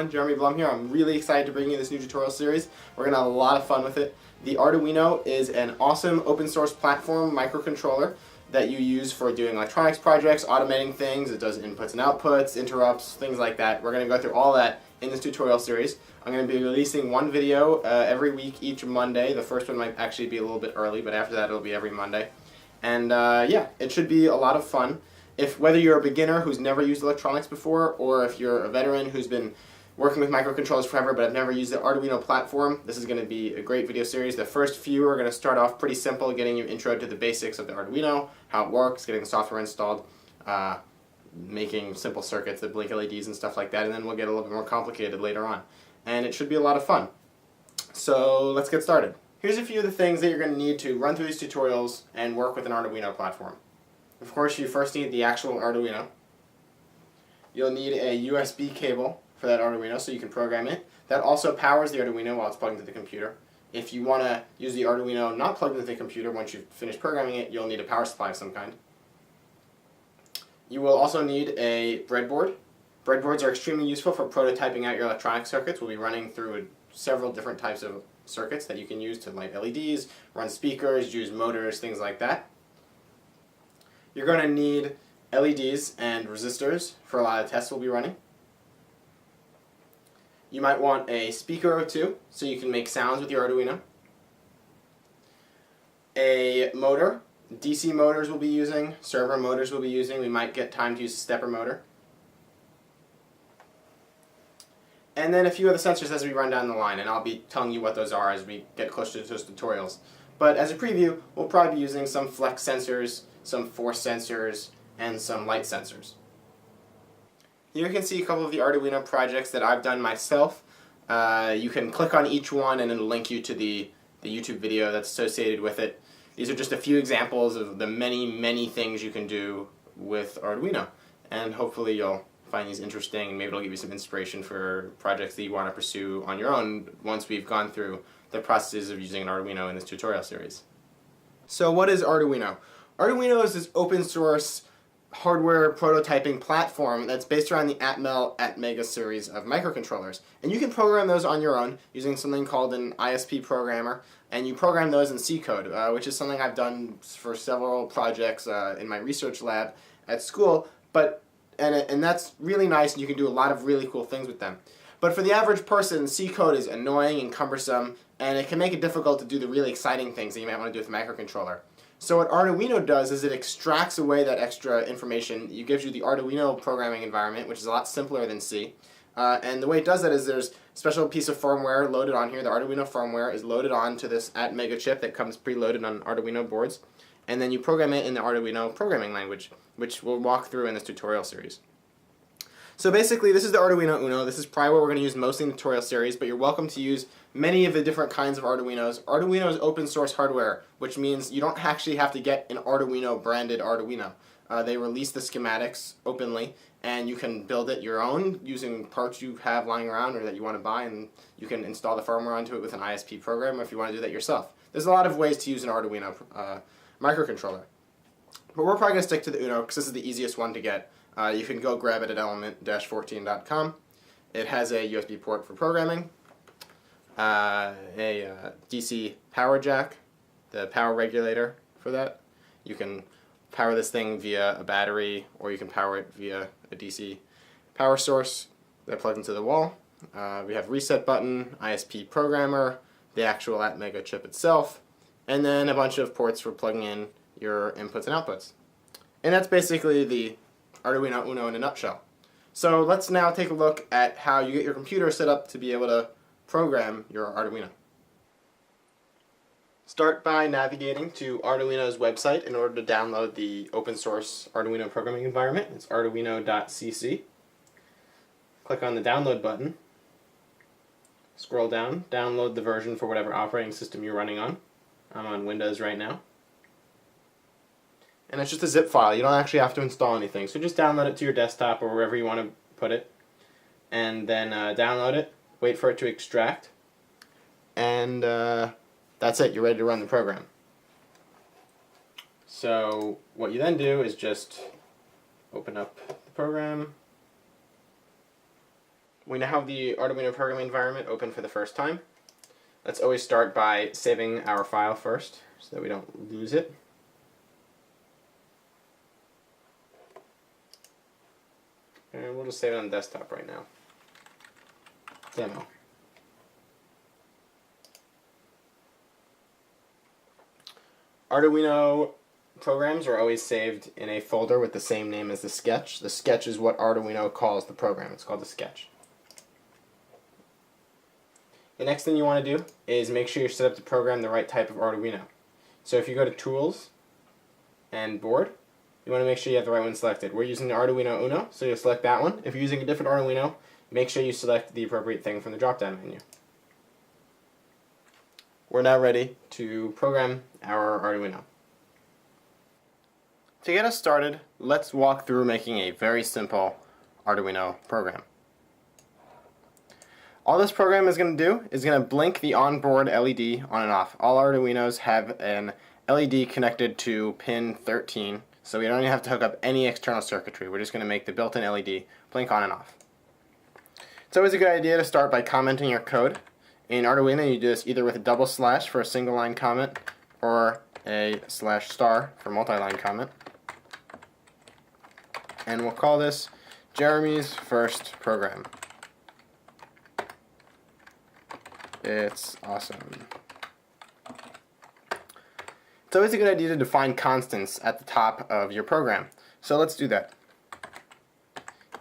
everyone, Jeremy Blum here. I'm really excited to bring you this new tutorial series. We're going to have a lot of fun with it. The Arduino is an awesome open source platform microcontroller that you use for doing electronics projects, automating things. It does inputs and outputs, interrupts, things like that. We're going to go through all that in this tutorial series. I'm going to be releasing one video every week each Monday. The first one might actually be a little bit early, but after that it'll be every Monday. And yeah, it should be a lot of fun. Whether you're a beginner who's never used electronics before, or if you're a veteran who's been working with microcontrollers forever but have never used the Arduino platform, this is going to be a great video series. The first few are going to start off pretty simple, getting you intro to the basics of the Arduino, how it works, getting the software installed, making simple circuits that blink LEDs and stuff like that, and then we'll get a little bit more complicated later on. And it should be a lot of fun. So let's get started. Here's a few of the things that you're going to need to run through these tutorials and work with an Arduino platform. Of course, you first need the actual Arduino. You'll need a USB cable for that Arduino so you can program it. That also powers the Arduino while it's plugged into the computer. If you want to use the Arduino not plugged into the computer, once you've finished programming it, you'll need a power supply of some kind. You will also need a breadboard. Breadboards are extremely useful for prototyping out your electronic circuits. We'll be running through several different types of circuits that you can use to light LEDs, run speakers, use motors, things like that. You're going to need LEDs and resistors for a lot of tests we'll be running. You might want a speaker or two so you can make sounds with your Arduino. A motor. DC motors we'll be using, servo motors we'll be using. We might get time to use a stepper motor. And then a few other sensors as we run down the line, and I'll be telling you what those are as we get closer to those tutorials. But as a preview, we'll probably be using some flex sensors, some force sensors, and some light sensors. Here you can see a couple of the Arduino projects that I've done myself. You can click on each one and it'll link you to the YouTube video that's associated with it. These are just a few examples of the many, many things you can do with Arduino. And hopefully you'll find these interesting, and maybe it'll give you some inspiration for projects that you want to pursue on your own once we've gone through the processes of using an Arduino in this tutorial series. So what is Arduino? Arduino is this open source hardware prototyping platform that's based around the Atmel Atmega series of microcontrollers. And you can program those on your own using something called an ISP programmer, and you program those in C code, which is something I've done for several projects in my research lab at school. And that's really nice, and you can do a lot of really cool things with them. But for the average person, C code is annoying and cumbersome, and it can make it difficult to do the really exciting things that you might want to do with a microcontroller. So what Arduino does is it extracts away that extra information. It gives you the Arduino programming environment, which is a lot simpler than C. And the way it does that is there's a special piece of firmware loaded on here. The Arduino firmware is loaded onto this Atmega chip that comes preloaded on Arduino boards. And then you program it in the Arduino programming language, which we'll walk through in this tutorial series. So basically, this is the Arduino Uno. This is probably what we're going to use most in the tutorial series, but you're welcome to use many of the different kinds of Arduinos. Arduino is open source hardware, which means you don't actually have to get an Arduino branded Arduino. They release the schematics openly, and you can build it your own using parts you have lying around or that you want to buy, and you can install the firmware onto it with an ISP program if you want to do that yourself. There's a lot of ways to use an Arduino microcontroller. But we're probably going to stick to the Uno because this is the easiest one to get. You can go grab it at element-14.com. It has a USB port for programming, a DC power jack, the power regulator for that. You can power this thing via a battery, or you can power it via a DC power source that plugs into the wall. We have reset button, ISP programmer, the actual Atmega chip itself, and then a bunch of ports for plugging in your inputs and outputs. And that's basically the Arduino Uno in a nutshell. So let's now take a look at how you get your computer set up to be able to program your Arduino. Start by navigating to Arduino's website in order to download the open source Arduino programming environment. It's arduino.cc. Click on the download button. Scroll down, download the version for whatever operating system you're running on. I'm on Windows right now. And it's just a zip file. You don't actually have to install anything. So just download it to your desktop or wherever you want to put it. And then download it, wait for it to extract. And that's it. You're ready to run the program. So what you then do is just open up the program, We now have the Arduino programming environment open for the first time. Let's always start by saving our file first so that we don't lose it. And we'll just save it on the desktop right now. Demo. Arduino programs are always saved in a folder with the same name as the sketch. The sketch is what Arduino calls the program. It's called the sketch. The next thing you want to do is make sure you set up to program the right type of Arduino. So if you go to Tools and Board, you want to make sure you have the right one selected. We're using the Arduino Uno, so you'll select that one. If you're using a different Arduino, make sure you select the appropriate thing from the drop-down menu. We're now ready to program our Arduino. To get us started, let's walk through making a very simple Arduino program. All this program is going to do is going to blink the onboard LED on and off. All Arduinos have an LED connected to pin 13, so we don't even have to hook up any external circuitry. We're just going to make the built-in LED blink on and off. It's always a good idea to start by commenting your code. In Arduino, you do this either with a double slash for a single line comment or a / for multi-line comment. And we'll call this Jeremy's first program. It's awesome. It's always a good idea to define constants at the top of your program. So let's do that.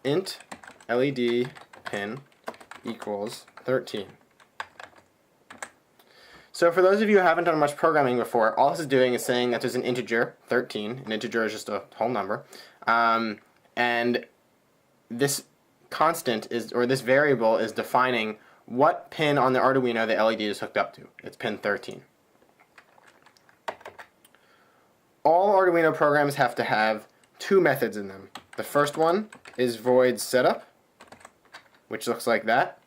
Int LED pin equals 13. So for those of you who haven't done much programming before, all this is doing is saying that there's an integer, 13. An integer is just a whole number. And this constant is, or this variable is defining what pin on the Arduino the LED is hooked up to. It's pin 13. All Arduino programs have to have two methods in them. The first one is void setup, which looks like that.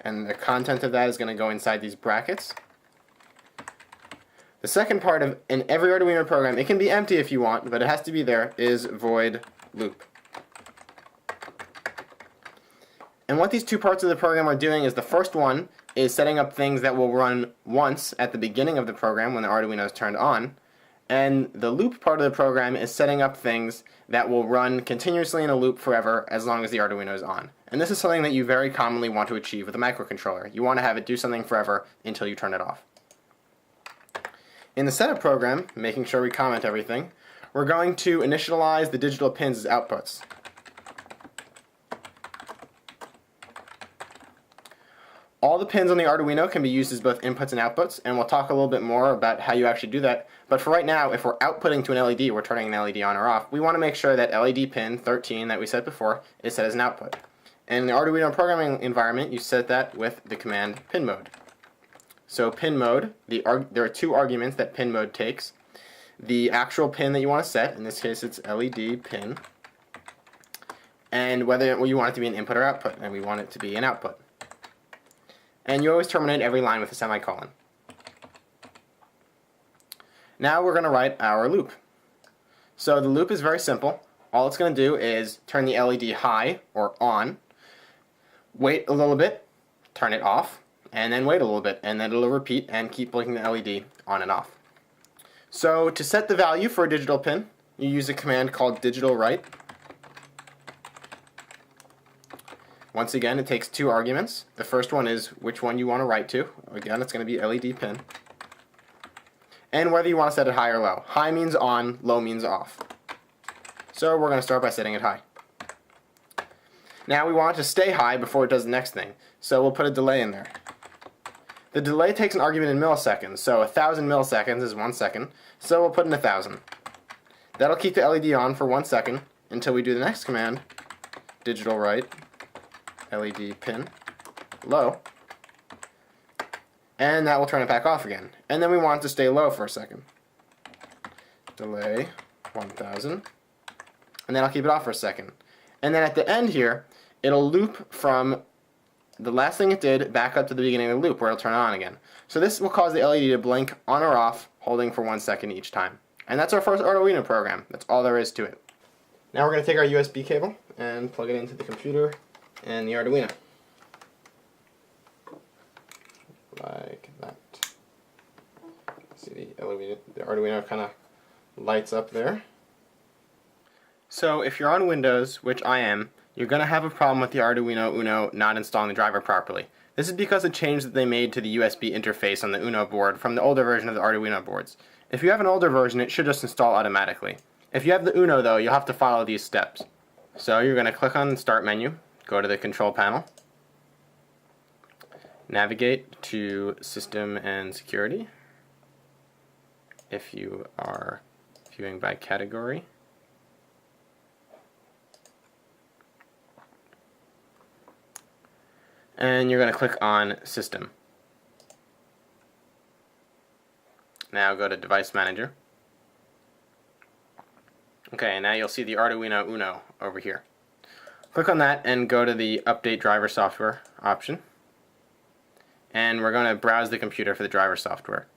And the content of that is going to go inside these brackets. The second part of in every Arduino program, it can be empty if you want, but it has to be there, is void loop. And what these two parts of the program are doing is the first one is setting up things that will run once at the beginning of the program when the Arduino is turned on. And the loop part of the program is setting up things that will run continuously in a loop forever as long as the Arduino is on. And this is something that you very commonly want to achieve with a microcontroller. You want to have it do something forever until you turn it off. In the setup program, making sure we comment everything, we're going to initialize the digital pins as outputs. All the pins on the Arduino can be used as both inputs and outputs, and we'll talk a little bit more about how you actually do that. But for right now, if we're outputting to an LED, we're turning an LED on or off, we want to make sure that LED pin 13 that we set before is set as an output. And in the Arduino programming environment, you set that with the command pin mode. So pin mode, there are two arguments that pin mode takes. The actual pin that you want to set, in this case it's LED pin, and whether you want it to be an input or output, and we want it to be an output. And you always terminate every line with a semicolon. Now we're going to write our loop. So the loop is very simple. All it's going to do is turn the LED high or on, wait a little bit, turn it off, and then wait a little bit, and then it'll repeat and keep blinking the LED on and off. So to set the value for a digital pin, you use a command called digital write. Once again, it takes two arguments. The first one is which one you want to write to. Again, it's going to be LED pin. And whether you want to set it high or low. High means on, low means off. So we're going to start by setting it high. Now we want it to stay high before it does the next thing. So we'll put a delay in there. The delay takes an argument in milliseconds. So 1,000 milliseconds is 1 second. So we'll put in 1,000. That'll keep the LED on for 1 second until we do the next command, digital write. LED pin low, and that will turn it back off again. And then we want it to stay low for a second. Delay 1,000, and then I'll keep it off for a second. And then at the end here, it'll loop from the last thing it did back up to the beginning of the loop where it'll turn on again. So this will cause the LED to blink on or off, holding for 1 second each time. And that's our first Arduino program. That's all there is to it. Now we're going to take our USB cable and plug it into the computer. and the Arduino. Like that. See the Arduino kind of lights up there. So if you're on Windows, which I am, you're going to have a problem with the Arduino Uno not installing the driver properly. This is because of a change that they made to the USB interface on the Uno board from the older version of the Arduino boards. If you have an older version, it should just install automatically. If you have the Uno though, you'll have to follow these steps. So you're going to click on the Start menu, go to the Control Panel, navigate to System and Security. If you are viewing by category, and you're going to click on System. Now go to Device Manager. Okay, now you'll see the Arduino Uno over here. Click on that and go to the Update Driver Software option. And we're going to browse the computer for the driver software.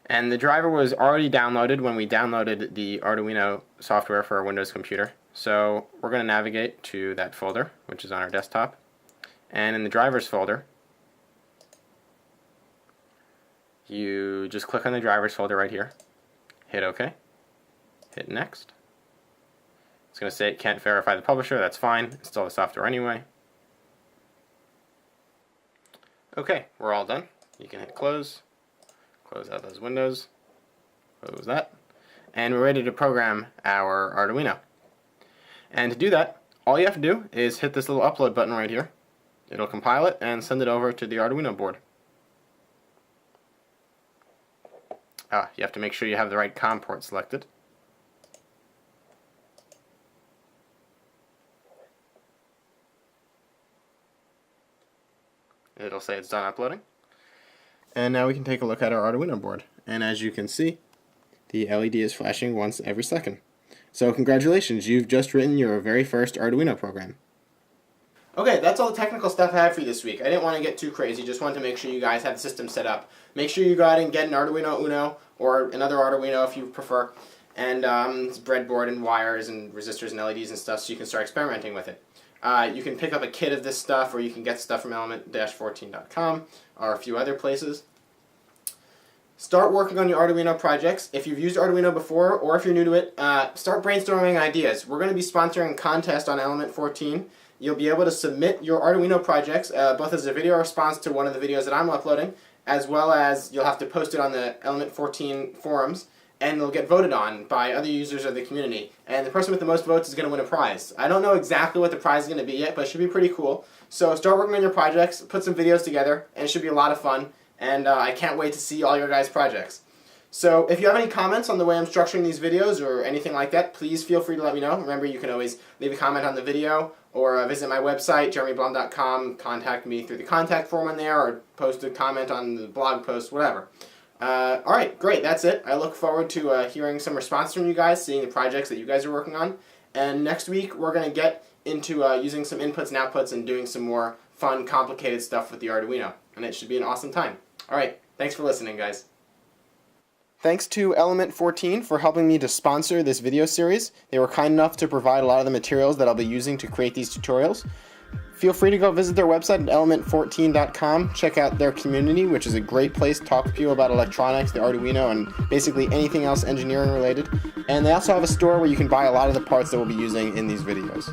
And the driver was already downloaded when we downloaded the Arduino software for our Windows computer. So we're going to navigate to that folder, which is on our desktop. And in the drivers folder, you just click on the drivers folder right here. Hit OK. Hit Next. It's going to say it can't verify the publisher. That's fine. Install the software anyway. Okay, we're all done. You can hit Close. Close out those windows. Close that. And we're ready to program our Arduino. And to do that, all you have to do is hit this little upload button right here. It'll compile it and send it over to the Arduino board. You have to make sure you have the right COM port selected. It'll say it's done uploading. And now we can take a look at our Arduino board. And as you can see, the LED is flashing once every second. So congratulations, you've just written your very first Arduino program. Okay, that's all the technical stuff I had for you this week. I didn't want to get too crazy, just wanted to make sure you guys had the system set up. Make sure you go out and get an Arduino Uno, or another Arduino if you prefer, and it's breadboard and wires and resistors and LEDs and stuff so you can start experimenting with it. You can pick up a kit of this stuff, or you can get stuff from element-14.com or a few other places. Start working on your Arduino projects. If you've used Arduino before, or if you're new to it, start brainstorming ideas. We're going to be sponsoring a contest on Element 14. You'll be able to submit your Arduino projects, both as a video response to one of the videos that I'm uploading, as well as you'll have to post it on the Element 14 forums, and they'll get voted on by other users of the community. And the person with the most votes is going to win a prize. I don't know exactly what the prize is going to be yet, but it should be pretty cool. So start working on your projects, put some videos together, and it should be a lot of fun. And I can't wait to see all your guys' projects. So if you have any comments on the way I'm structuring these videos or anything like that, please feel free to let me know. Remember, you can always leave a comment on the video or visit my website, JeremyBlum.com, contact me through the contact form on there, or post a comment on the blog post, whatever. Alright, great, that's it. I look forward to hearing some response from you guys, seeing the projects that you guys are working on. And next week we're going to get into using some inputs and outputs and doing some more fun, complicated stuff with the Arduino. And it should be an awesome time. Alright, thanks for listening, guys. Thanks to Element 14 for helping me to sponsor this video series. They were kind enough to provide a lot of the materials that I'll be using to create these tutorials. Feel free to go visit their website at element14.com. Check out their community, which is a great place to talk to people about electronics, the Arduino, and basically anything else engineering related. And they also have a store where you can buy a lot of the parts that we'll be using in these videos.